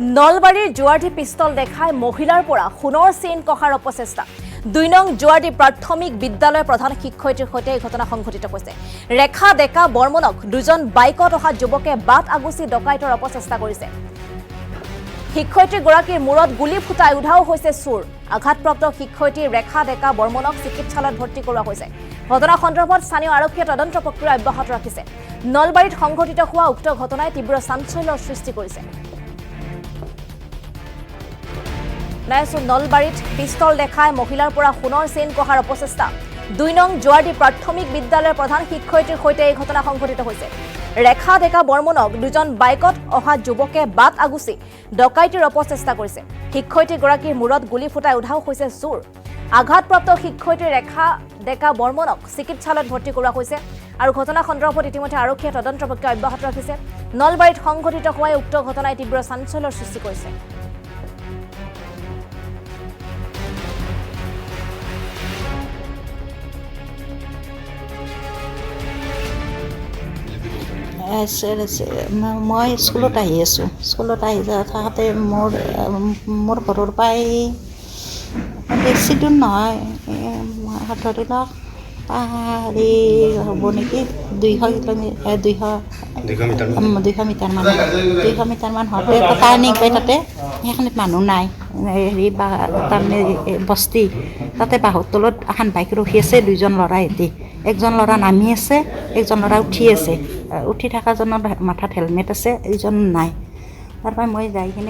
নলবাৰীৰ জোৱাৰ্ডি পিষ্টল দেখাই মহিলাৰ পৰা সোণৰ চেইন কঢ়াৰ অপচেষ্টা ২ নং জোৱাৰ্ডি প্ৰাথমিক বিদ্যালয়ৰ প্ৰধান শিক্ষয়িত্ৰীৰ সৈতে এই ঘটনা সংঘটিত হৈছে। ৰেখা ডেকা বৰ্মনক দুজন বাইকত অহা যুৱকে বাট আগুচি ডকাইতৰ অপচেষ্টা কৰিছে। শিক্ষয়িত্ৰীগৰাকীৰ মূৰত গুলী ফুটাই উধাও হৈছে চোৰ। আঘাতপ্ৰাপ্ত শিক্ষয়িত্ৰী ৰেখা ডেকা বৰ্মনক চিকিৎসালয়ত ভৰ্তি কৰোৱা হৈছে। ঘটনা সন্দৰ্ভত স্থানীয় আৰক্ষীয়ে তদন্ত প্ৰক্ৰিয়া অব্যাহত ৰাখিছে। নলবাৰীত সংঘটিত হোৱা উক্ত ঘটনাই তীব্ৰ চাঞ্চল্যৰ সৃষ্টি কৰিছে। নলবাৰীত পিষ্টল দেখাই মহিলাৰ পৰা সোণৰ চেইন কঢ়াৰ অপচেষ্টা ২ নং জোৱাৰ্ডি প্ৰাথমিক বিদ্যালয়ৰ প্ৰধান শিক্ষয়িত্ৰীৰ সৈতে এই ঘটনা সংঘটিত হৈছে। ৰেখা ডেকা বৰ্মনক দুজন বাইকত অহা যুৱকে বাট আগুচি ডকাইতিৰ অপচেষ্টা কৰিছে। শিক্ষয়িত্ৰীগৰাকীৰ মূৰত গুলী ফুটাই উধাও হৈছে চোৰ। আঘাতপ্ৰাপ্ত শিক্ষয়িত্ৰী ৰেখা ডেকা বৰ্মনক চিকিৎসালয়ত ভৰ্তি কৰোৱা হৈছে আৰু ঘটনা সন্দৰ্ভত ইতিমধ্যে আৰক্ষীয়ে তদন্ত প্ৰক্ৰিয়া অব্যাহত ৰাখিছে। নলবাৰীত সংঘটিত হোৱা উক্ত ঘটনাই তীব্ৰ চাঞ্চল্যৰ সৃষ্টি কৰিছে। মই স্কুলত আহি আছোঁ। স্কুলত আহি থাকোঁতে মোৰ ঘৰৰ পৰাই বেছি দূৰ নহয়, ধৰি লওক হেৰি হ'ব নেকি 200 মিটাৰমান হওঁতে টাৰ্ণিং পাই তাতে সেইখিনিত মানুহ নাই, হেৰি বা তাৰমানে বস্তি তাতে বাঁহৰ তলত এখন বাইক ৰখি আছে। 2জন ল'ৰা এটি, একজন ল'ৰা নামি আছে, একজন ল'ৰা উঠি আছে। উঠি থকাজনৰ মাথাত হেলমেট আছে, এইজন নাই। তাৰপৰা মই যাই কিনে